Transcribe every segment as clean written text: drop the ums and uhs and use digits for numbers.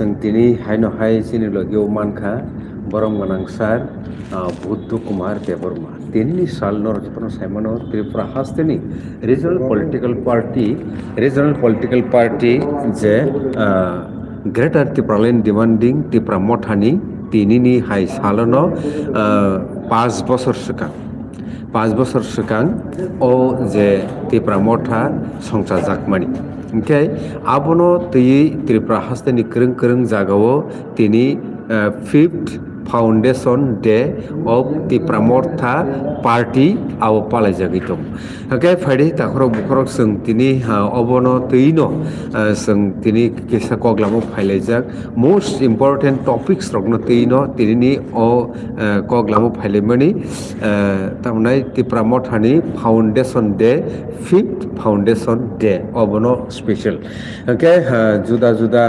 जों दिनै हायनो हाय जोंनि लोगोआव मानखा बरं गोनांसार बुद्धु कुमार देबबर्मा दिनैनि साल नरजतन साइमनो त्रिपुरा हास्टेनि रिजनल पलिटिकल पार्टी जे ग्रेटर त्रिपुरालैंड डिमांडिं त्रिपुरा मथानि दिनैनि हाय सालनो 5 বছর सिगां 5 বছর सिगां ओ जे त्रिपुरा मथा संसार जागमानि ओंखाय आबनो तैयै त्रिपुरा हास्टेनि करं जागाओ तिनि 5th foundation day of Tripura मथा पार्टी आव पालाय जागै दं ओंखाय फायदे ताखर बुखरक जों तिनि अबनो तैनो जों तिनि केसा कग्लामो फायलायजाक मोस्ट इम्पोर्टेंट टपिक्स रखनो तैनो तिनि ओ कग्लामो फायलायमानि तामनाय त्रिपुरा मथानि foundation day 5th foundation day अबनो स्पेशल ओंखाय जुदा जुदा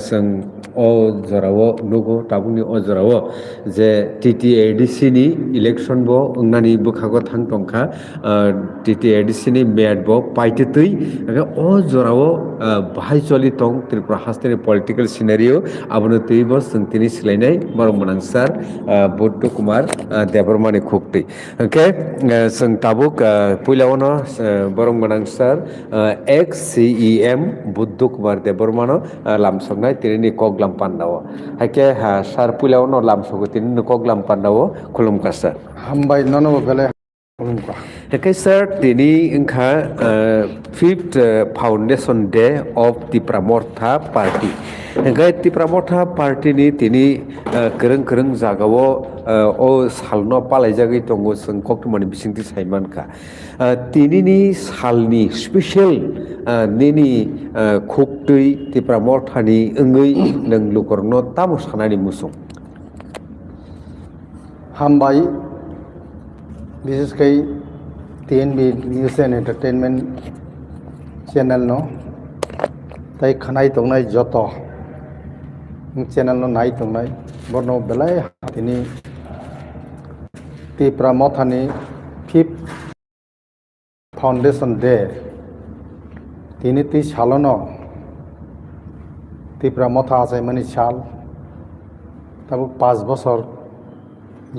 जों ओ जरावो नुगो ताबुनि ओ जरावो जे TTADC नि इलेक्शन बो अंनानि बोखागो थां टंखा TTADC नि मेट बो पाइतेतै ओ जरावो बाहाय चलि टं त्रिपुरा हास्टेनि पलिटिकल सिनारियो आबनो तैबो जों तिनि सिलायनाय बरं गोनांसार बुद्धु कुमार देबबर्मानि खुक्ति ओंखाय जों ताबुक पुइलावनो बरं गोनांसार एक्स CEM बुद्धु कुमार देबबर्मानो लामसंनाय तिनि कग्लाम पान्डाव हायके सार पुइलावनो लामसंगो तिनि कग्लाम पान्डाव खुलुमका सार हामबाय ननो बेले खुलुमका ओंखाय सार तिनि ओंखा 5th foundation day of Tripura मथा पार्टी ओंखाय त्रिपुरा मथा पार्टीनि तिनि करं जागाओ ओ सालनो पालाय जागै दंगो जों कक्टमानि बिसिंथि साइमानखा तिनिनि सालनि स्पेशल निनि खुक्तै त्रिपुरा मथानि ओंगै नों लुकरनो तामो सानानि मुसुं हामबाय विशेषकै TNB news and entertainment channel नो ताई खनाय तंनाय जत चैनल नो नाय तंनाय बरनो बेलाय हातिनि त्रिपुरा मथानि 5th फाउंडेशन डे तिनि ती सालनो त्रिपुरा मथा आसायमानि साल ताबो 5 বছর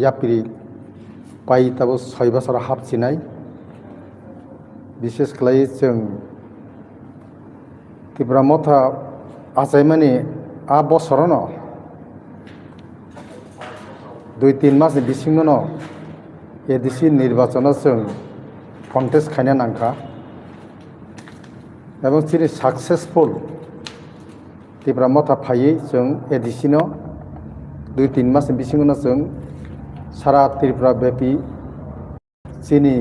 यापिरि पाई ताबो 6 বছর हाबसिनाय विशेष खालाय जों त्रिपुरा मथा आसायमानि आ बसरनो 2-3 मासनि बिसिङनो ADC निर्वाचन जों कन्टेस्ट खायना नांखा एवं सिरि सक्सेसफुल त्रिपुरा मथा फायै जों ADC नो 2-3 मासनि बिसिङनो जों सारा त्रिपुरा व्यापी चिनी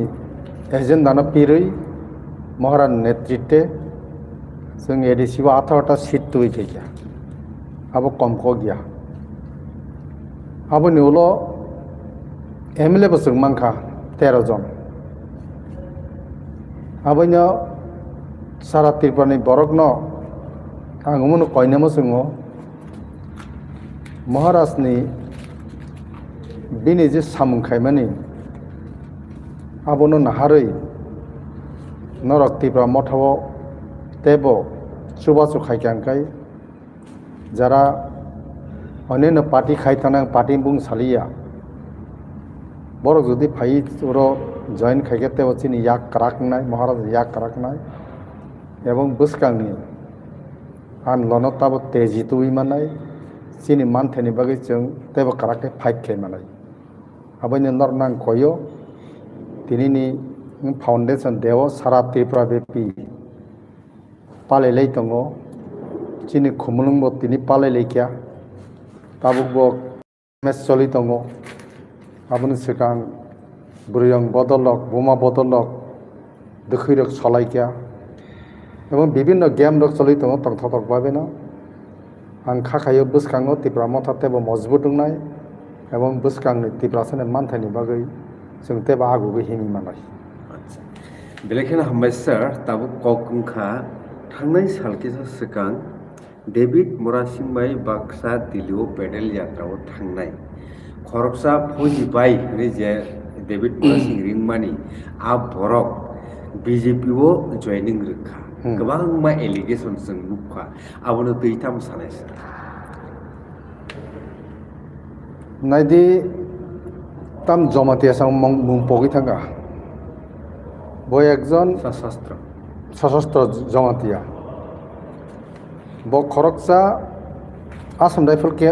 एजेंडानो पिरै महाराज नेतृत्वे जों ADC वो 18 सीट तुई गया अब कम को गया अब न्यूलो MLA बो जों मांखा 13 जन अब नो सारा त्रिपुरानि बरकनो आंगुमनो कयनामो जोङो महाराजनि बिनि जे सामुंखायमानि आबनो नाहारै नरक त्रिपुरा मठाव तेबो सुबासु खायखांखाय जरा अन्य पार्टी खायथाना पार्टी बुं सालिया बरक जुदि फाइ उरो जॉइन खायखे तेबो चिनि याक कराकनाय महाराज याक कराकनाय एवं बुसकांनि आन लनताबो तेजी तुइमानाय चिनि मानथेनि बागै जों तेबो कराके फाइट खायमानाय आबैनो नरनां खयो तिनिनि फाउंडेशन देव सारा त्रिपुरा व्यापी पालायलाय दङ चिनि खुमलुंबो तिनि पालायलायखिया ताबुकबो मेस चलि दङ आबुनि सिगां बुरैं बदलक बोमा बदलक दोखैरक सलायखिया एवं विभिन्न गेम रक चलि दङ तक बाबेनो आं खाखायो बुसकाङो त्रिपुरा मथा तेबो मजबुत दंनाय एवं बुसकांनि त्रिपुरा सेने मानथायनि बागै जों तेबो आगुबो हिङि मानाय बेलेखायनो हामबाय सार ताबो ककंखा थांनाय सालखिसा सिगां डेभिड मुरासिंबाई बाक्सा दिल्लीआव पेडेल यात्रायाव थांनाय खरकसा फजिबाय जे डेभिड मुरासिं रिंमानि आ बरक BJP वो जॉइनिंग रखा गोबां मा एलिगेशन जों नुखा आबनो दैथाम सानाय सार নাইদি তাম জমাতিয়া সাং মুং পগি থাকা বই একজন সশস্ত্র সশস্ত্র জমাতিয়া ব খরকসা आसाम राइफल के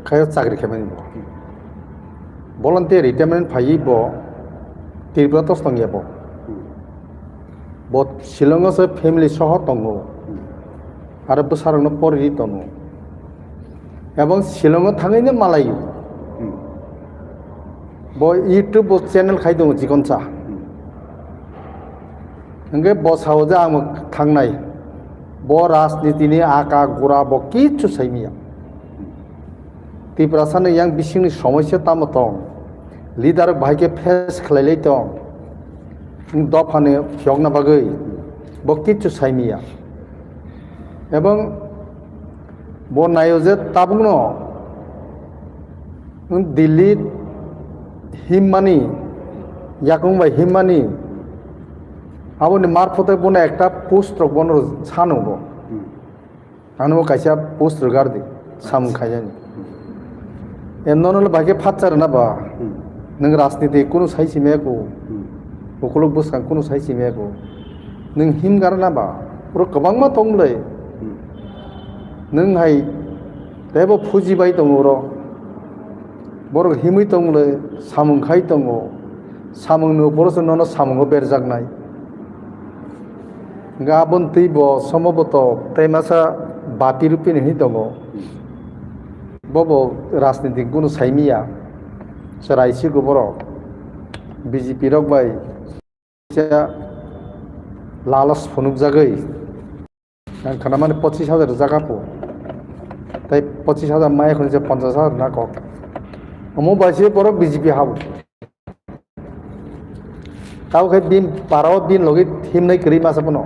खाया चाकरी खामानि ब भलन्टियार रिटायारमेन्ट फायि ब त्रिपुरा तस्लंगिया ब शिलंआवसो फेमिलि सह दङ आरो बोसारावनो परिरि दङ एबं शिलंआव थाङैनो मालायो ब इउटुब चेनेल खाय दङ जिगनसा ओंगे ब सावजा आं थांनाय ब राजनीतिनि आका गुरा ब किछु साइमिया त्रिपुरा सानो yang bisingनि समस्या तामो दं लिडार भाइके फेस खालायलाय दं दफानो फियगना बागै ब किछु साइमिया एबं ब नायो जे ताबुंनो दिल्ली हिममानि याकुंबाय हिममानि आबोनि मारफते बने एकटा पोस्ट बनो सानो आनो कायसा पोस्ट गारदि साम खायजानि एननल भागे फाचार ना बा नों राजनीति कोनो साइसिमेको बखलक बसखां कोनो साइसिमेको नों हिमगार ना बा पुरो गोबां मा दंलै नों हाय देबो फुजिबाय दङ र बर हिमै दंलै सामुं खाय दङ सामुंनो बरस ननो सामुंगो बेरजागनाय गाबोन तैब समबत तैमासा बापि रुपिनि हि दङ बबो राजनीतिक गुनु साइमिया सराइसि गोबर बीजेपी रक बाय लालस फनुक जागै आं खाना माने 25,000 जागापो ताई 25,000 माय खन जे 50,000 ना कक अमो बासे बर बीजेपी हाबो ताव खै दिन पाराव दिन लगे थिम नै करि मासा बनो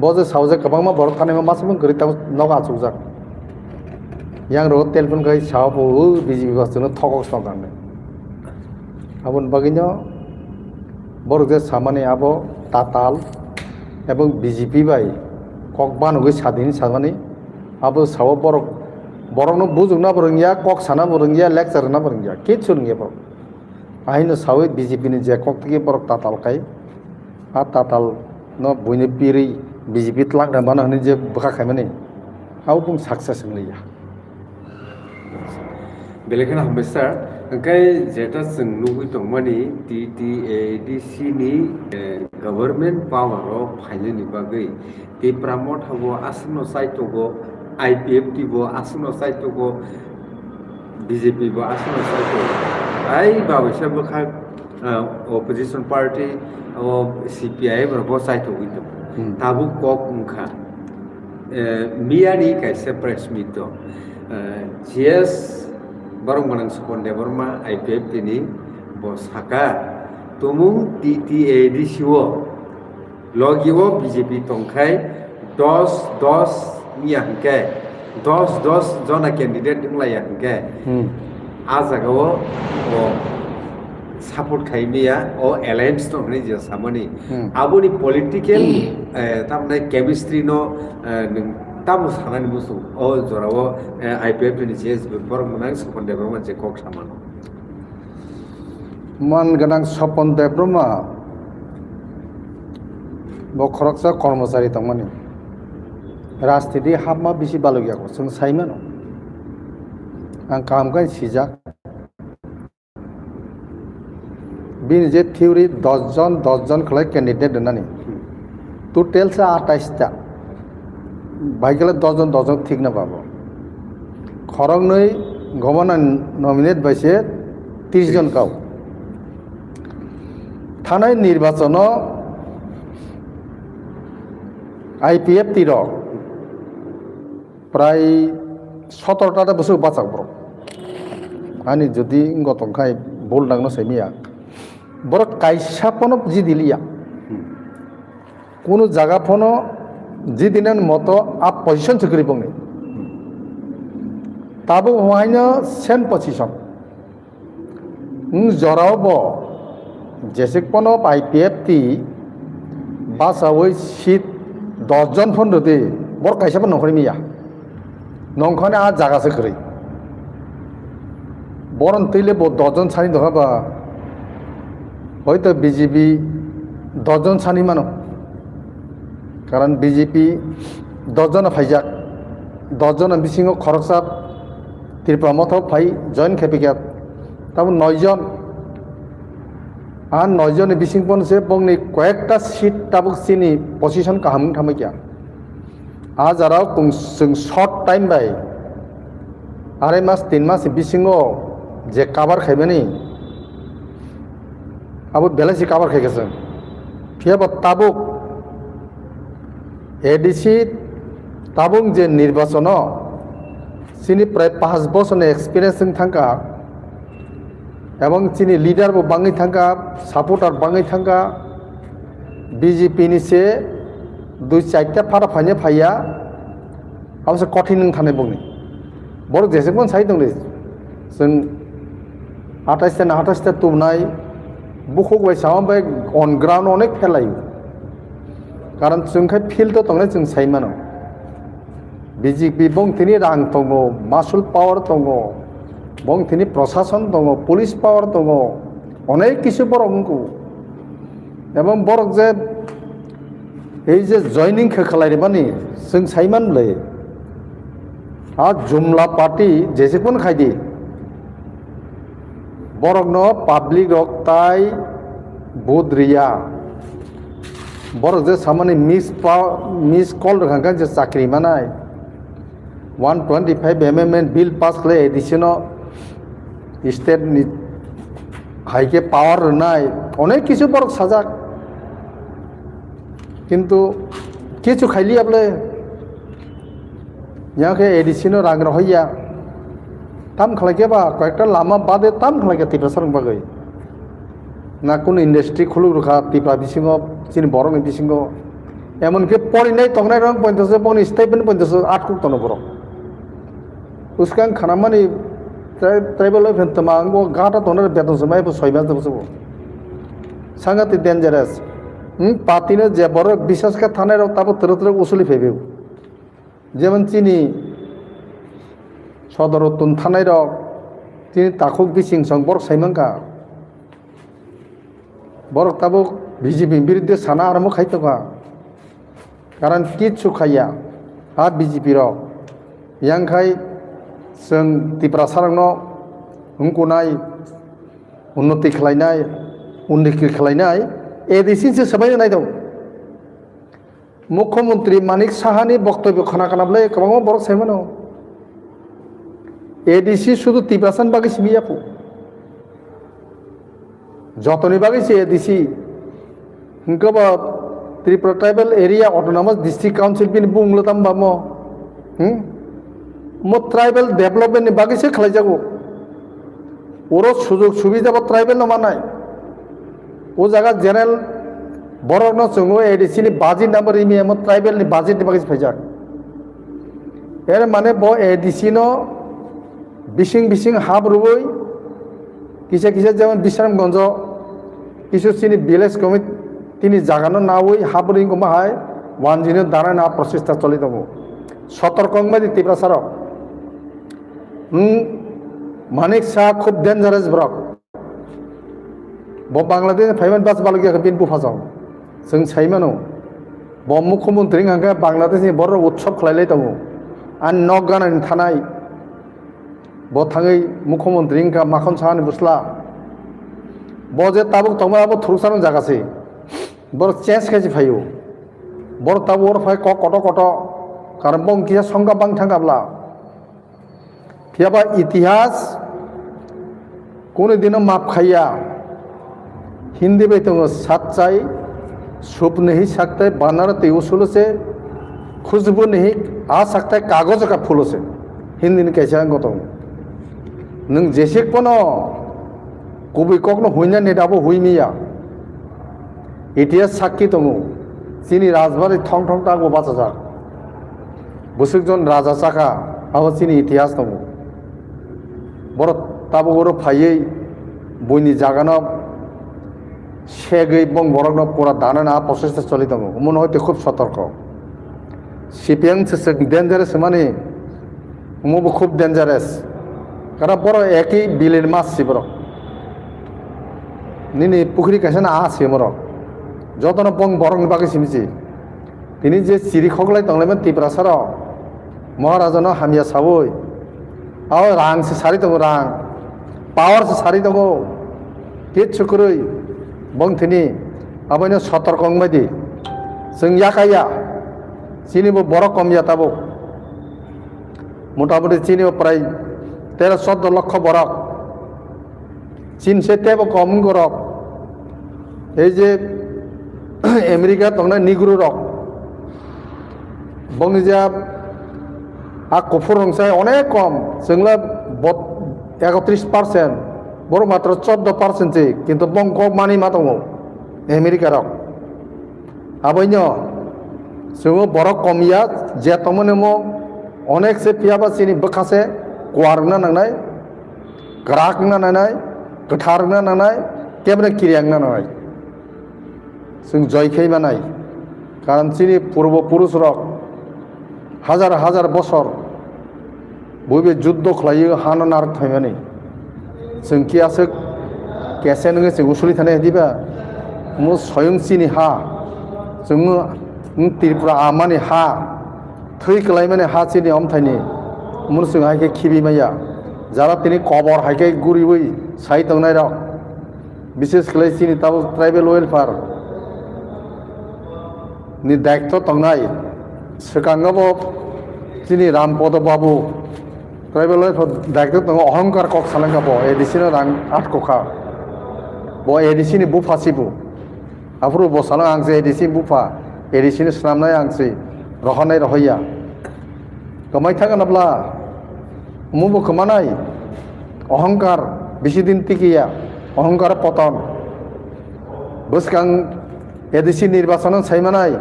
बजे सावजे गोबां मा बर खानाय मा मासा बन करि ताव Naga आचुजाक yang ro telepon kai sapo BJP bastano thokok sokane abon baginyo borje samane abo tatal ebong BJP bai kokban ugui sadini samane abo sawo borok borokno bujungna borongya kok sana borongya lecture na borongya kichu nge bo aino sawe BJP ni je kok tiki borok tatal kai a tatal no buine piri BJP tlak na bana ni je baka khaimani au bung success ngliya बेलेखान हामबाय सार ओंखाय जेटा जों नुगै दं माने TTADC नि government पावाराव फाइननि बागै Tripura मथाबो आसनो साइटगो IPFT बो आसनो साइटगो BJP बो आसनो साइटगो आइ बावैसो बखा अपोजिशन पार्टी CPI बो साइटगो दं ताबु कक उंखा मियानि कायसे प्रेस मिट दं GS Barong manang Sukonde Burma IPFT ni bosaka tumung TTADC wo logiwo BJP tongkai 10 miyangke 10 jona candidate nglayangke azagawo o support khaimiya o alliance to ni je samani aboni political tamne chemistry no tamu sanani musu o jorawo IPF ni GS borong manang Sopon Debroma je kok samano man ganang Sopon Debroma bo khoroksa कर्मचारी तंगमani राजनीति हाबमा बिसि बालगियाको जों साइमानो आं कामगाय सिजाक बिन जे theory 10 जन खलाय candidate दोननानै total सा 28 टा भाइगला 10 जन ठीक ना बाबो खरंगनै गभर्नर नमिनेट बाइसे 30 जन काव थानाय निर्वाचन IPF तिर प्राय 17टा बसु बाचाक ब्र आनी जदि गतंखाय बोल दांनो सैमिया बर कायसापनो जि दिलिया कोनो जागा फनो जि दिनन मतो आप पोजीशन सकरि बंगने ताबो होहायनो सेम पोजीशन जराव बो जैसे पनो IPF टी बासावै सीट 10 जन फन दे बर कायसापन नखरि मिया नंखने आ जागा सकरि বরণ তৈলে 10জন সানি দহাবা হয়তো বিজেপি 10জন সানি মানো কারণ বিজেপি 10জন ফাইজাক 10জন বিসিং খরকসাপ ত্রিপুরা মথাও ফাই জয়েন খেপিকাত তারপর 9জন আর 9জনের বিসিং পনসে বংনি কয়েকটা সিট তাবুক চিনি পজিশন কাহাম থামাইকা আজ আর जों শর্ট টাইম বাই 2.5 মাস 3 মাস বিসিংও যে কাবার খাইবেনি আবু বেলাসি কাবার খাই গেছেন ফিয়াবা তাবুক এডিসি তাবুক যে নির্বাচন চিনি প্রায় 5 বছরের এক্সপিরিয়েন্স থাকা এবং চিনি লিডার বাঙাই থাকা সাপোর্টার বাঙাই থাকা বিজেপি নিচে 2-4টা ফাটা ফাইনে ফাইয়া অবশ্য কঠিন থানায় বুংনি বড় যেসেকমন সাই दंलै जों 28টা না 28টা তুমনাই बुखुबाय सामाबाय अन ग्राउंड अनेक फेलायो कारण जोंखाय फिल्ड दंनाय जों साइमानो बिजेपि बंथिनि रां दङ मासुल पावार दङ बंथिनि प्रशासन दङ पुलिस पावार दङ अनेक किछु बरंगौ এবং বরক যে এই যে জয়নিং খালাইবানি जों साइमानलै आ जुमला पार्टी जेसेकोन खायदि बरकनो पाब्लिक रक्ताय बुद्रिया बरक जे सामानि मिस कल रखांगा जे चाकरी मानाय 125 एमेंडमेंट बिल पास खालाय एडिशनो स्टेट नि हाइके पावर रनाय अनेक किछु बरक साजाक किन्तु किछु खाइलि आपले याके एडिशनो रां रहैया ताम खालायकेबा कयेकटा लामा बादे ताम खालायके टिप्रा सरं बागै ना कोन इंडस्ट्री खुलुक रखा टिप्रा बिसिङाव चिनि बरंनि बिसिङाव एमनके पढ़िनाय तंनाय रं पन्थासो बंनि स्टाइपेन्ड पन्थासो 8 कुक तनो बरं उसकां खानामानि ट्राइबल फेन्टमा आंगो गाटा तनो बेतन समाय 6 मास दबसो सांगाति डेन्जारास पार्टीनो जे बरक विश्वास का थानाय रं ताबो तरतर उसुलि फैबे जेमन चिनि सदरतुन थानाय रक चिनि ताखुक बिसिं सं बरक साइमांका बरक ताबो बिजेपि बिरुद्धे साना आरम्भ खायतोका कारण किछु खाया आ बिजेपि रक यांखाय जों टिप्रा सारंनो हुंकुनाय उन्नति खालायनाय उन्नति खालायनाय एडिसिसो सबाय नाय दं मुख्यमंत्री मानिक साहानि बक्तव्य खोनाकानाब्ले गोबां बरक साइमानो एडिसि शुद्ध टिप्रासान बागै सिबियाफु जतनि बागै से एडिसि हंकबा Tripura tribal area autonomous district council बिन बुंग्लताम बामो मो ट्राइबल डेवलपमेंट नि बागै से खालायजागौ ओरो सुजुग सुबिदाबा ट्राइबल न मानाय ओ जागा जेनेरेल बरकनो जोङो एडिसि नि बाजेट नम्बर इमिया मो ट्राइबल नि बाजेट नि बागै फायजाक एर माने बो एडिसि नो बिसिं बिसिं हाब्रुबै किसे किसे जेमन बिश्रामगंज किछु सिनि विलेज कमिटिनि जागानो नावै हाब्रुइ गमाहाय वानजिनो दाना ना प्रचेष्टा चलि दङ सतर्कंबादि टिप्रा सार मानिक सा खूब डेन्जारास ब्रक बो बांग्लादेश फाइमान बास बालगिया बिन बुफाजाव जों साइमानो बो मुख्यमंत्री हांगा बांग्लादेशनि बर उत्सव खालायलाय दङ आन नक गानानै थानाय बथाङै मुख्यमंत्री का माखन साहानि बुस्ला बजे ताबुक तमाबो थुरसानो जागासै बर चेंज खायसि फायो बर ताबु वर फाय कट कट कारण बंकिया संगा बां थांगाब्ला फियाबा इतिहास कोन दिन माफ खाया हिंदी बे दङ सच्चाई शुभ नहीं सकते बनारती उसूल से खुशबू नहीं आ सकता कागज का फूल से हिंदी ने कैसे गत नों जेसेखनो गुबै कखनो हुइना नेदाबो हुइमिया इतिहास साक्षी दङ चिनि राजबारि थं थं तागो बाचाजा बुसुकजन राजा साखा आबो चिनि इतिहास दङ बर ताबो बर फायै बयनि जागानो सेगै बं बरकनो पुरा दाना प्रसेस चलि दङ मन हयते खूब सतर्क सिपिएम से डेन्जारास माने मबो खूब dangerous karena boro eki bilir mas si boro nini pukhri kaisa na asi boro jotono bong borong bagi simsi tini je siri khoglai tonglaiman tiprasaro মহারাজনো হামিয়া সাবই আও রাং সে সারি দো রাং পাওয়ার সে সারি দো কিচ্ছু কই বং থিনি আবাইনো সতর্কং বাদি जों याकाया চিনিব বড় কমিয়া তাবো মোটামুটি চিনিব প্রায় 13-14 লক্ষ বরক চীন সে তেব কম গরক এই যে আমেরিকা তংনা নিগ্রু রক বংজা কফুর রংসায় অনেক কম जोंला 31% বড় মাত্র 14% কিন্তু বংক মানি মা দङ আমেরিকা রক আবৈনো जोङो বরক কমিয়া যে তমনে মো অনেক সে পিয়াবা চিনি বখাসে কোয়ারনা নাंनाय গ্রাকনা নাंनाय গঠারনা নাंनाय কেবনে কিরিয়াংনা নাंनाय जों জয়খাই মানাই কারণ চিনি পূর্বপুরুষ রক হাজার হাজার বছর বইবে যুদ্ধ খালাयो হানো নার থাইমানি जों কিয়াসে কেসে নङो जों उसुलि थानाय दिबा मो स्वयं चिनि हा जोङो त्रिपुरा आमानि हा थै कलायमाने हा चिनि अमथायनि मुर जों हायके खिबिमाया যারা তিনি কবর হাইকে গুরিবই সাই তংনাই রক বিশেষ করে চিনি তাবো ট্রাইবেল ওয়েলফেয়ার नि दायित्व तंनाय सिगाङावबो चिनि रामपद बाबु ट्राइबेल दायित्व दङ अहंकार कक सालांगाबो एडिसिनो रां 8 कखा बो एडिसिनि बुफासिबु आफुरु बसालां आंसे एडिसि बुफा एडिसिनि स्लामनाय आंसे रहनाय रहैया कमाय थागोनब्ला मुबो खमानाय अहंकार बिसिदिन तिकिया अहंकार पतन बसकां एडिसि निर्वाचन सायमानाय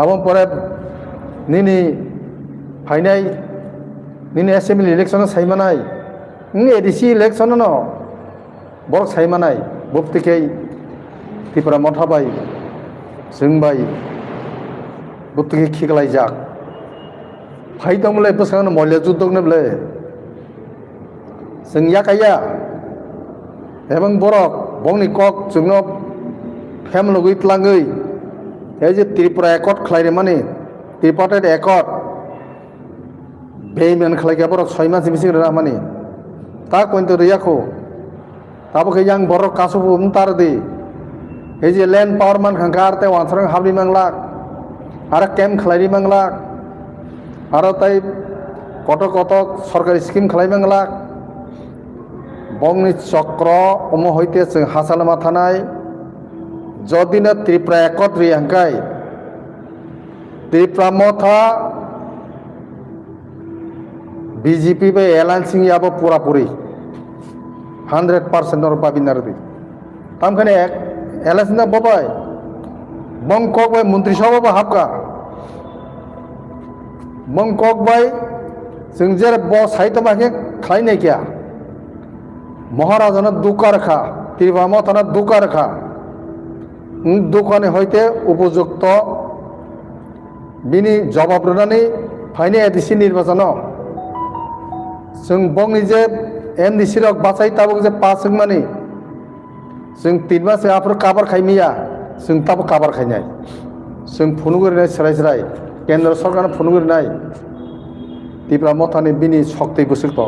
आबन परे निनि फाइनाय निनि एसेम्बली इलेक्शन सायमानाय एडिसि इलेक्शन न बर सायमानाय बुपतिकै त्रिपुरा मथाबाय जोंबाय बुपतिकै खिगलाय जाक फाइदमले बसकां मल्य जुद्धनबले जों याकाया एबं बरक बंनि कक जोंनो फेम लगै तलाङै এই যে ত্রিপুরা একট খাইরে মানে ত্রিপুরাতে একট বেইমান খাইকে বড় 6 মাস বিসি রা মানে তা কইতো রিয়াখো তাবকে yang বড় কাসু উমতার দে এই যে ল্যান্ড পাওয়ার মান খাঙ্কারতে ওয়ানসরং হাবলি মাংলাক আর ক্যাম্প খাইরি মাংলাক আর তাই কত কত সরকারি স্কিম খাই মাংলাক বংনি চক্র অম হইতে जों হাসালামা থানায় যদিনা ত্রিপুরা একত রিয়াংকাই ত্রিপুরা মথা বিজেপি বে এলায়েন্সিং याबो পুরাপুরি 100% और पाबिनार दि तामखाने एक एलायंस बबाय बंकक बाय मंत्री सभा हाबका बंकक बाय जों जेर ब साइट माके खाइनाय गया महाराजाना दुकारखा ত্রিপুরা মথাना दुकारखा দোকানে হইতে উপযুক্ত বিনি জবাব রনানি ফাইনে এডিসি নির্বাচন जों बंनि जे एमडिसि रक बासाय ताबक जे पास माने जों 3 मास आफोर काबार खाइमिया जों ताब काबार खाइनाय जों फुनुगुरनाय सराय केन्द्र सरकार फुनुगुरनाय त्रिपुरा मथानि बिनि शक्ति बुसुक्त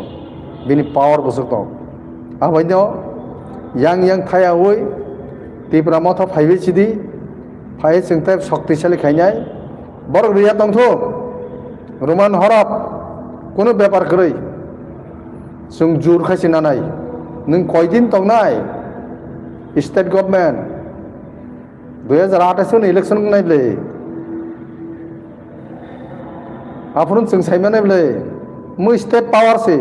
बिनि पावर बुसुक्त आबायनो yang थाया होय त्रिपुरा मथा फाइबे सिदि फाइ जों टाइप शक्तिशाली खाइनाय बर रिया दंथ रमान हरब कोनो बेपार करै जों जुर खायसिना नाय नों कयदिन तंनाय स्टेट गभर्नमेंट 2028 नि इलेक्शन नायब्ले आफुन जों सायमानायब्ले मु स्टेट पावर से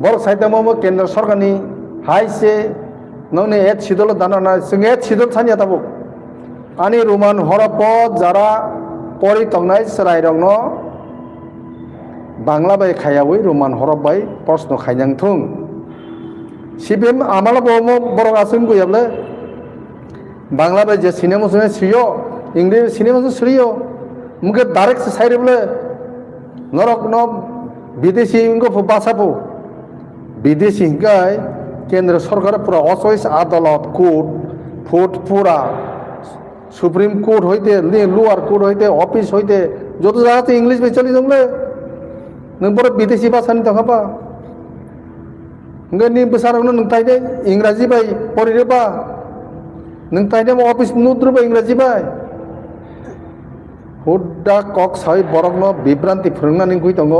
बर साइडमो केन्द्र सरकारनि हाय से नौने एट सिदल दाना जों एट सिदल सानिया ताबो आनि रमान हरप जारा परि तंनाय सराय रंनो बांला बाय खायावै रमान हरप बाय प्रश्न खायनांथुं सिबिएम आमाला बमो बरगासिन गयाब्ले बांला बाय जे सिनेमा सुने सियो इंग्लिश सिनेमा सुरियो मुके डायरेक्ट साइरेब्ले नरक न विदेशी इंगो भाषापो বিদেশি হিংকায় কেন্দ্র সরকার পুরা অচয়েস আদালত কোর্ট ফুট পুরা সুপ্রিম কোর্ট হইতে লোয়ার কোর্ট হইতে অফিস হইতে যত জায়গাতে ইংলিশ বে চলি দंले नों बर' বিদেশি ভাষাनि थाखाबा नों नि बोसारावनो नों ताइदे इंराजि बाय फरायनोबा नों ताइदे अफिस नुद्रुबा इंराजि बाय हुद्दा कक साइ बरकनो बिभ्रान्ति फोरोंनानै गय दङ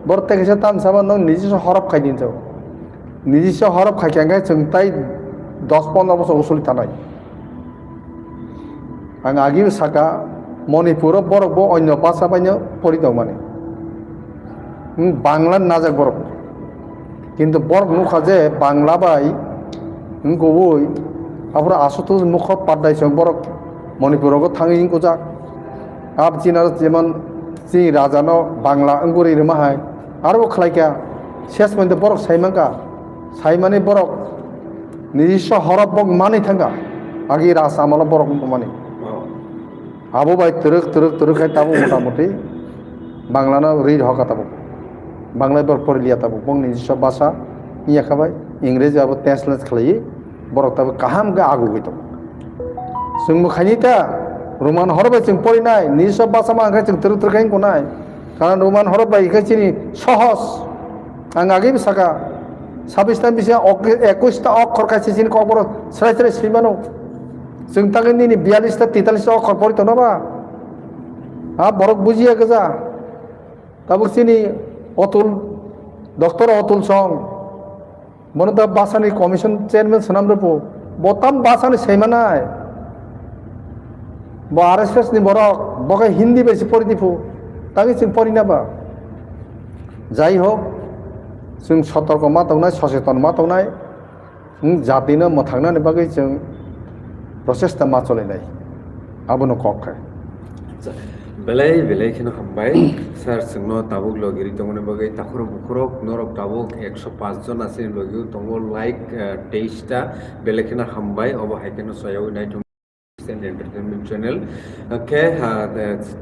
बर' तेकेसा तानसाबा नों निजिस हरफ खायदिन जाव निजिस हरफ खायखांगाय जों ताइ 10-15 বছর उसुलि थानाय आं आगि साका मणिपुराव बरकबो अन्य भाषा बायनो फरिदों माने बांला नाजाक बरक किन्तु बरक नुखा जे बांला बाय गुबै आफोरा आसुतु मुख पादायसं बरक मणिपुरावबो थाङै इंको जा आप चिनार जेमन जि राजानो बांला अंगुरि रमाहाय आरो खलायका शेष मन्ते बरक साइमांका साइमाने बरक निजिस हरफ बक माने थांगा आगि राज आमाला बरक माने आबो बाय तरक तरक तरक खाय ताबो मोटा मोटी बांलाना रीड हका ताबो बांला बर फरिलिया ताबो बं निजिस भाषा इया खाबाय इंग्रेजी आबो ट्रान्सलेट खालायो बरक ताबो काहाम गा आगु गयतो जों मखानिता रोमान हरबाय जों फरिनाय निजिस भाषा मा जों तरक तरक खाय कोनाय कारण रोमान हरबाय खायसिनि सहज आं आगे साका 26 टा बिसा 21 टा अक्षर खायसिनि कबर स्राय स्राय सैमानो जों तागेनि 42 टा 43 टा अक्षर फरितो नाबा आ बरक बुजिया गोजा ताबो सिनि अतुल डॉक्टर अतुल सं मनता भाषानि कमिशन चेयरमैन सनाम रपो बतम भाषानि सैमानाय ब आरएसएस नि बरक बगे हिंदी बेसि फरिदिफु तागे जों फरिनाबा जाय हो जों सतर्क मा तंनाय सचेतन मा तंनाय जातिनो मथांनानै बागै जों प्रसेसता मा चलायनाय आबोनो कक्काय बेलाय बेलायखिनो हामबाय सार जोंनो ताबुक लगिरि दंने बागै ताखुरो बुखुरक नरक ताबुक 105 जन আছে লগিও दङ लाइक 23 टा बेलायखिनो हामबाय अबो हायखिनो सयाव नाय एंटरटेनमेंट चैनल के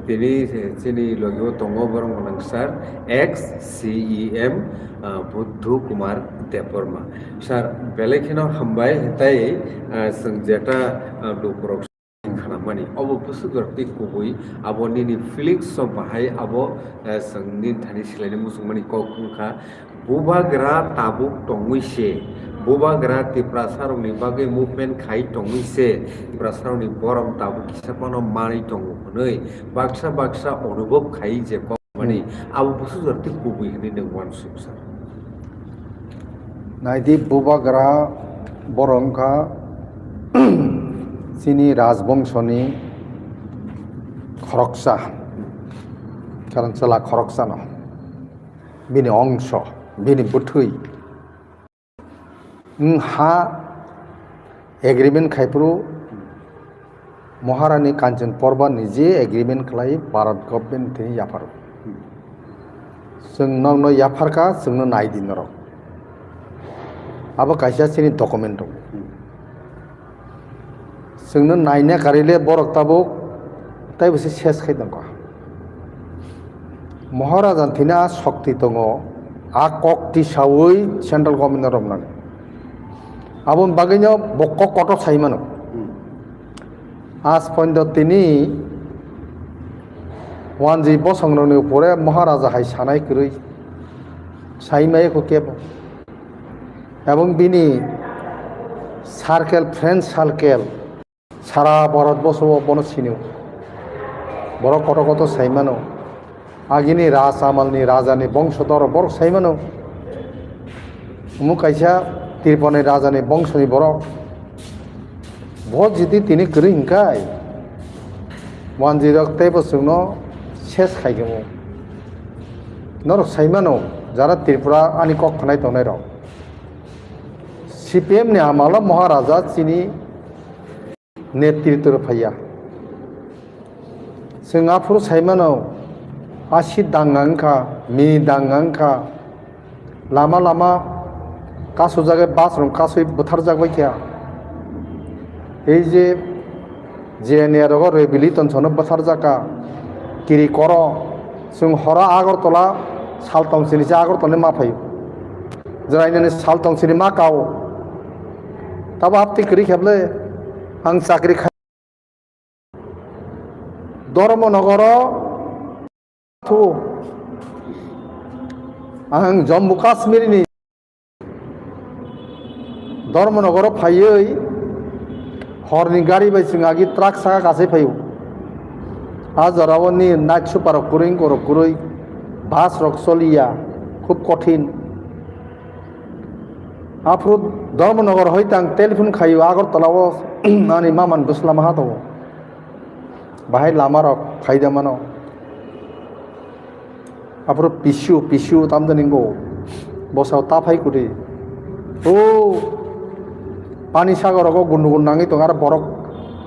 तिनी चिनी लगियो दङ बरं गोनां सार एक्स CEM बुद्धु कुमार देबबर्मा सार बेलायखिनो हामबाय ताय जों जेटा दुपुरक खालामनानै अबो बुसुगरति गुबै आबोनि फिलिंस बाहाय आबो जोंनि थानि सिलायनो मुसुमानि कखुखा बुबाग्रा ताबुक दंगैसे बुबाग्रा तिप्रासारनि बागै मुभमेन्ट खाय दंगैसे तिप्रासारनि बरम ताबुक किसापानो मानै दङ हनै बाक्सा बाक्सा अनुभव खाय जे माने आबो बुसुगरति गुबै हनै नों वान सुबसार नायदि बुबाग्रा बरमखा চিনি রাজবংশনি খরকসা কারণ চলা খরকসা ন বিনি অংশ বিনি বুথুই হা এগ্রিমেন্ট খাইপ্রু মহারানী কাঞ্চন পর্বা নিজে এগ্রিমেন্ট খালাই ভারত গভর্নমেন্ट তিনি ইয়াফার जोंनावनो याफारका जोंनो नायदिन र आबो कायसा सिनि डकुमेन्ट दं जोंनो नायना कारिले बरक ताबुक ताइ बसे सेस खायदों का महाराजा थिना शक्ति दङ आ कक्ति सावै सेन्ट्रेल गभर्नमेन्ट रमनानै आबो बागैनो बक्क कट साइमानो आज पन्द तिनि वानजि बसंरनि उपरे महाराजा हाय सानाय करै साइमायखौ केब এবং बिनि सार्केल फ्रेंड सार्केल सारा भारतबर्ष बनो सिनो बर कत कत साइमानो आगिनि राज आमालनि राजानि बंशधर बर साइमानो मुखायसा तिरपनि राजानि बंशनि बर बहुत जिति तिनि गरै हिंखाय वानजिरक तेबो जोंनो सेस खायगमो नर साइमानो जारा त्रिपुरा आनि कखनाय दंनाय र CPM ने आमाला महाराजा चिनी नेतृत्व फैया सिंगापुर साइमानो आसि दांगांखा मी दांगांखा लामा लामा कासो जागे बास रं कासो बुथार जागबाय क्या ए जे जेनेर ग रेबिलिटन सनो बुथार जाका किरि कर जों हरा आगरतला सालथाम सिनिसे आगरतला मा फायो Jerainani sal tong sini makau. Tabo hapti kiri kable ang sakri khai. Dormo nagoro tu ang Jammu Kashmir ni Dormo nagoro phayoi horni gari bai singagi truck saka kasai phayu. আজ রাবণী নাইট সুপার কুরিং করো কুরুই বাস রকসলিয়া খুব কঠিন আফরু Dharmanagar হইতাং telephone খাইও আগরতলাও নানি মামান বুসলাম হাতো বাহাই লামারক খাইদা মানো আফরু পিসু পিসু তামদানিঙ্গো বসাও তাফাই কুরি ও পানি সাগরক গুন্ডুগুন নাঙি তো আর বরক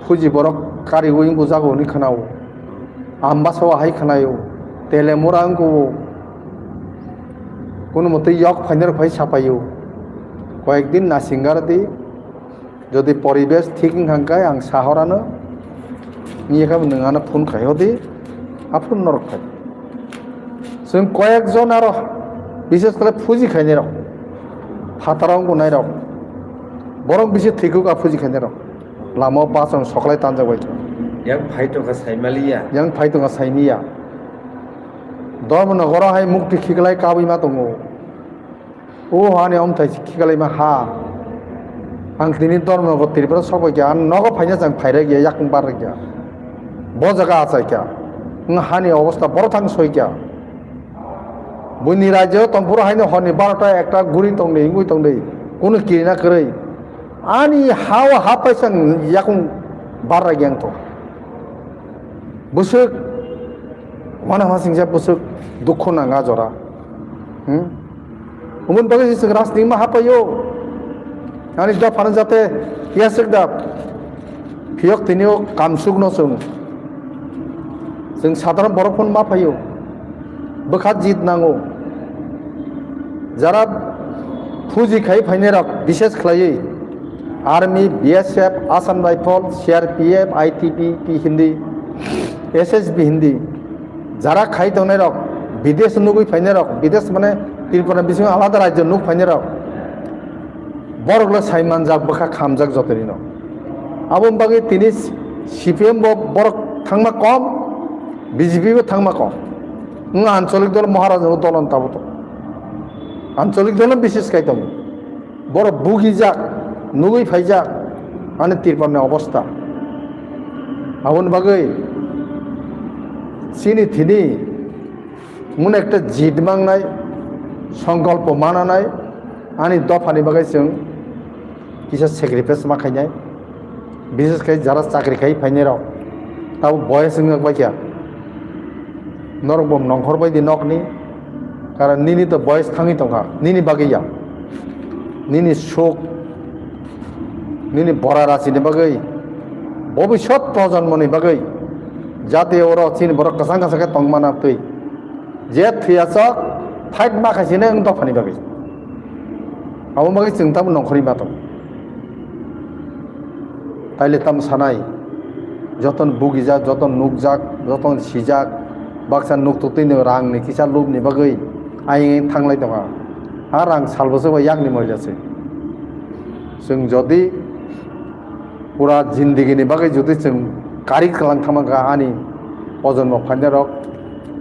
ফুজি বরক কারি উইং বুজাগো নি খানাও Ambasawa hai khanayo telemurang ko কোনো মতে ইয়ক ফাইনের ভাই ছাপাইও কয়েকদিন না সিঙ্গার দি যদি পরিবেশ ঠিক হাঙ্কায় আং সাহরানো নিয়ে খাবে নঙানো ফোন খাইও দি আফুন নরক খাই जों কয়েকজন আরো বিশেষ করে ফুজি খাইনে রক ফাতারাও গুনাই রক বরং বিশেষ থেকেও ফুজি খাইনে রক লামো পাঁচ সকালে তানজাবাই yang phaitongka saimalia yang phaitongka saimia dormona gora hai mukti khiklai kabi ma tongo o hani om thai khiklai ma ha ang tini dormona go tirpura sobo kya nogo phaina jang phaira gya yakung bar gya bo jaga achai kya ng hani অবস্থা বড় থাং সই kya বুনি রাজ্য তমপুর Heine হনি 12টা একটা গুড়ি তংনে ইঙ্গুই তংনে কোন কিনা করে আনি হাওয়া হাপাইসাং yakung bar gyang to busuk mana masing siap busuk dukho nanga jora umun bagai sing ras ding ma hapayo ani da phana jate yasek da phiok tinio kamsuk no sung সাধারণ বরফন মা পাইও বখাত জিত নাঙ্গো যারা ফুজি খাই ফাইনে রাখ বিশেষ খাইয়ে army BSF Assam rifle CRPF ITBP Hindi SSB Hindi যারা খাই তনে রাখ বিদেশ নুগুই ফাইনে রাখ বিদেশ মানে ত্রিপুরা বিসিং আলাদা রাজ্য নুক ফাইনে রাখ বড়গুলো সাইমান যাক বখা খামজাক যতদিন আবম বাকি তিনি সিপিএম বড় থাংমা কম বিজেপিও থাংমা কম আঞ্চলিক দল মহারাজ দলন তাবত আঞ্চলিক দল বিশেষ খাইতাম বড় বুগি যাক নুগুই ফাইজাক মানে ত্রিপুরার অবস্থা আবন বাকি চিনি থিনি মনে একটা জিদ মাংনাই সংকল্প মানানাই আনি দফানি বাগাই जों কিছু স্যাক্রিফাইস মাখাইনাই বিশেষ করে যারা চাকরি খাই ফাইনে রাও তাও বয়স বাইকা নরবম নংখর বায়দি নকনি কারণ নিনি তো বয়স থাঙি তংখা নিনি বাগैया নিনি শোক নিনি বড়া রাশিনি বাগै ভবিষ্যৎ প্রজন্মনি বাগै যাতে ওরা চিন বড় কাসাং কাসাকে তংমানা তুই যে থিয়াসক ফাইট মাখাইছিনে দফানি বাগै আবো বাগै जों তাম নংখরি মাতম তাইলে তাম সানাই যতন বুগিজাক যতন নুকজাক যতন সিজাক বাক্সা নুক তুতিनो रांनि किसा लुबनि बागै आइ थांलाय दङा आ रां सालबोसो बा याकनि मयजासे जों जदि पुरा जिंदगिनि बागै जदि जों कारि खालाम थामागा आनि अजन्म फाइनारक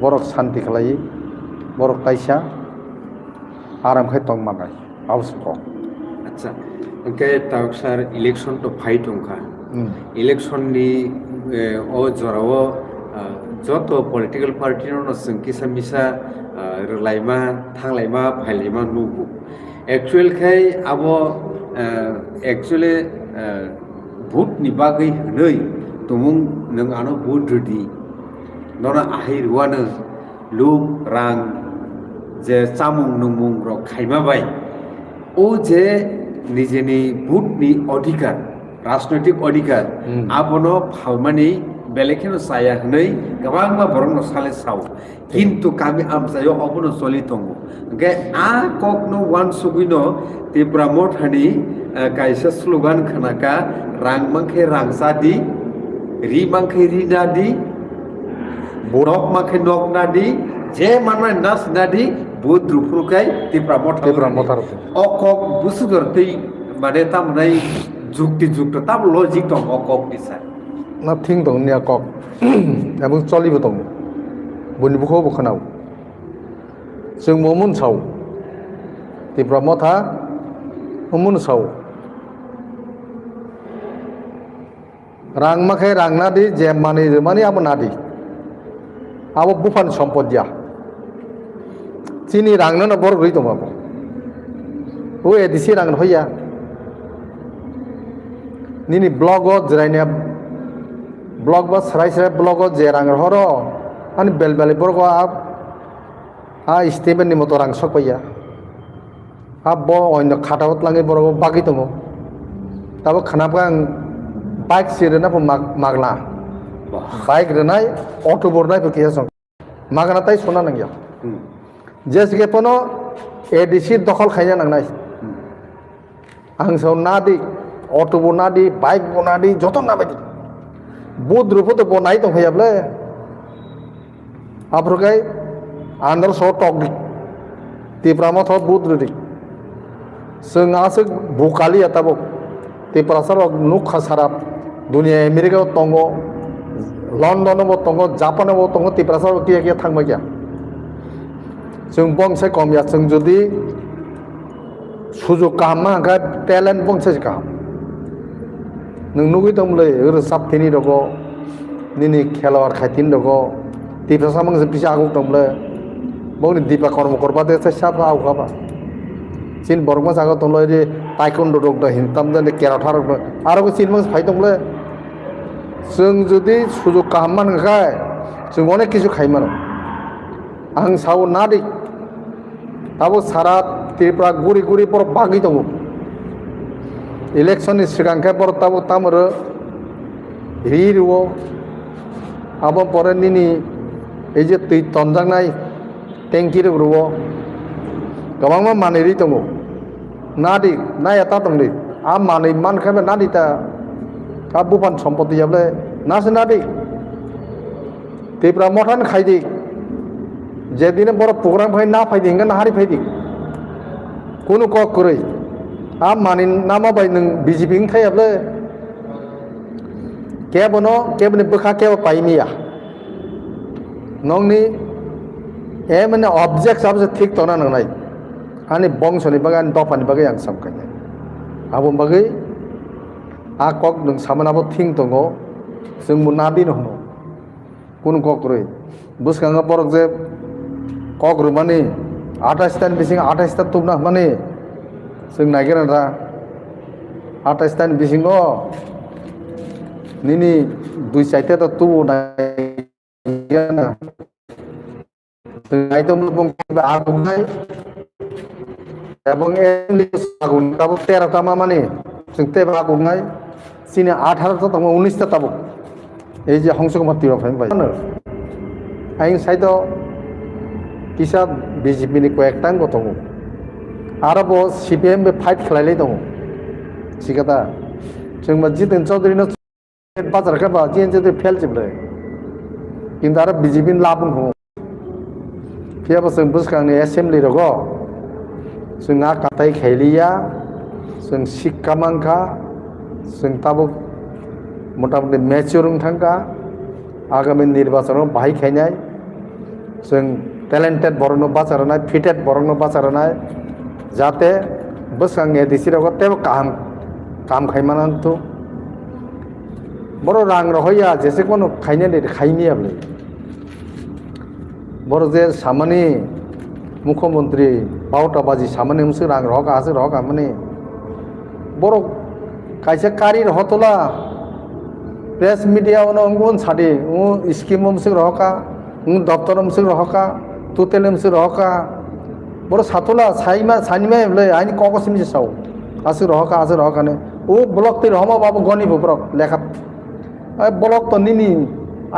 बरक शान्ति खालायो बरक कायसा आराम खाय तंग मानाय आवश्यक আচ্ছা ওকে তাওকসার ইলেকশন তো ফাইট ওংখা ইলেকশননি ও জরাও যত পলিটিক্যাল পার্টির जों किसा मिसा रलाइमा थांलाइमा फाइलाइमा नुबु एक्चुअल खाय आबो एक्चुअली भोट नि बागै हनै तुमुं नों आनो भोट रेडी नरा आहिरवानो लुक रां जे चामुं नमुं र खाइमा बाय ओ जे निजेनि भोट नि अधिकार राजनैतिक अधिकार आबनो फालमानि बेलेखेनो साया हनै गोबांबा बरनो साले साव किन्तु कामि आमसायो अबनो सलि दंगो ओके आ ककनो वान सुगिनो त्रिपुरा मथानि कायसा स्लोगान खनाका रां मांखे रांसादि रि मांखे रिनादि बरफ मांखे नकनादि जे माननाय नासनादि বুদ্রুফুরকাই তিপ্রা মঠা Tipra motarate. অকক বুসুদর তৈ মানে তামনাই যুক্তি যুক্ত তাম logic Dong অকক Nisa Nothing dong nia kok. Emang coli betong. Bun buko bukanau. Sing momun sau. Tipra motha momun sau. Rang makai rang nadi jam mani apa nadi. Apa bukan sompod dia. Sini rang nana bor goi tong apa. Oh edisi rang hoya. Nini blogo jerainya blog ba serai blogo jerang horo. Ani bel borgo ap. Steven ni motor rang sok ya. Bo oino khatawat langi borgo bagi tongo. Tabo kenapa ang bike sirena po magla. Bike renai auto bornai po kaya song. Magna tai sona nangya. Jesse ke pono ADC dokol khaya nang nai. Ang so nadi auto bonadi bike bonadi joto na bedi. Bud rupo to bonai tong khaya ble. Aprokai andar so tok di. Tiprama tho bud rudi. Sengasuk bukali atabo. Tiprasar nuk khasarap. Dunia Amerika tongo London mo tongo Japan mo tongo tiprasar kia thang ma kya. Sung bong se kom ya sung jodi sujok kaham ma ga talent bong se kaham. Nung nugui tom le ur sap thini dogo nini khelawar khaitin dogo tiprasar mang se pisa aguk tom le bong ni dipa kormo korba de se sap au khaba. Sin borma sago tom le je taekwondo dog da hintam de kerathar aro ko sin mang phai tom le sung jodi sujok kaham man ga sung onek kichu khai mano. Ang sao nadi tabo sarat Tripura guri por bagi tongo election is sigang por tabo tamro hiriwo abo pore nini ei je tui tonjang nai tengki ruwo gabang ma maniri tongo nadi nai ata tongdi a mani man khabe nadi ta abupan sompoti jable nas nadi Tripura mothan khaidi যেদিনে বড় programme হয় না ফাইদি হিঙ্গা না হারি ফাইদি কোনো cock করে মানি নামা by নং বিজেপি থাইয়াবলে কেবনে বখা কেব পাইনিয়া নংনি মানে অবজেক্ট সাবজে ঠিক তনা নংনাই আনি বংশনি বাগে আনি দফানি বাগে আং সামকাই আবো বাগে কক নং সামনাবো থিং দङ जों मुनादि नहनो কোন কক করে বুসকাঙ্গা বরক যে kok rumani 28 tan bising 28 ta tumna mane sing nagiran ra 28 tan bising o nini dui saite ta tu na yana ngai to mubong agung nai ebong emli agung tabo 13 ta mane sing te agung nai sini 18 ta tamo 19 ta tabo ei je hongsok mati ro phai bai aing sai to किसा BJP नि कয়েকটাং গতং आरो बो CPM बे fight खलायलाय दङ सिगादा जों मा जितेन चौधुरी न बाजार का बा जेन जे फेल जिबले किंतु आरो बीजेपी लाबन हो फियाबो जों बुसखांनि एसेम्बली रगो जोंहा काटाय खायलिया जों शिक्षा मांखा जों ताबो मोटामोटी मैच्योरिं थांगा आगामी निर्वाचनाव बाहाय खायनाय जों talented borno bacharanai fitted borno bacharanai jate bosang edisi rogo tebo kam khaimanantu boro rang rohoya jese kono khaine de khaini able boro je samani মুখ্যমন্ত্রী 12টা বাজি সামনে মুসে রাং রহকা আছে রহকা মানে বড় কাইছে কারির হতলা প্রেস মিডিয়া অনগুন সাদে ও স্কিম মুসে রহকা দপ্তর মুসে রহকা তুতেল মুসে রহকা বড় সাতলা সাইমা বলে আইনি ককসিম যে সাও আছে রহকা নে ও ব্লক তে রহমা বাবু গনি বব্রক লেখা ব্লক তো নিনি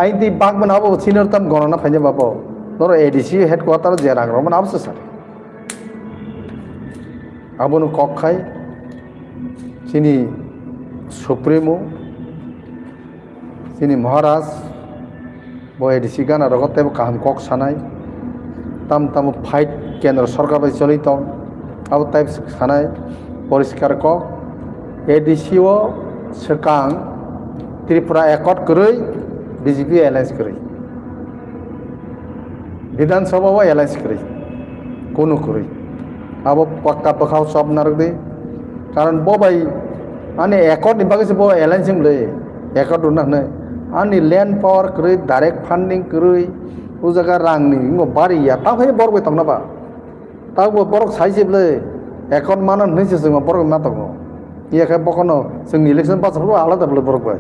আইদি বাগ বানাবো সিনিয়র তাম গণনা ফাইনে বাবু ধরো এডিসি হেডকোয়ার্টার যে রাং রহমান আবসে স্যার আবনো কক খাই চিনি সুপ্রিমো চিনি মহারাজ ব এডিসি গানা রগতে কাহাম কক সানাই তাম ফাইট কেন্দ্র সরকার বাই চলিত আবো তাই সানাই পরিষ্কার ক এডিসিও সেকাং ত্রিপুরা একট করে বিজেপি এলায়েন্স করে বিধানসভাও এলায়েন্স করে কোনো করে আবো পাক্কা পাখাও সব নারক দে কারণ ববাই আনি একট নিবাকে বো এলায়েন্স লে একট উনানে আনি ল্যান্ড পাওয়ার করে ডাইরেক্ট ফান্ডিং করে ও জায়গা রাংনি বাড়িয়া তাও হয়ে বড় তং না বা তাও বড় সাইজেবলে একট মানান হয়েছে जों বড় মা তং ইয়াকে বকনো जोंनि ইলেকশন পাসফोरखौ आलादा বলে বড় বাই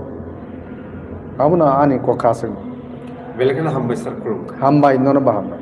আবনা আনি কখা जों बेलेगना हामबाय सार खुलुम हामबाय नन बाहामबाय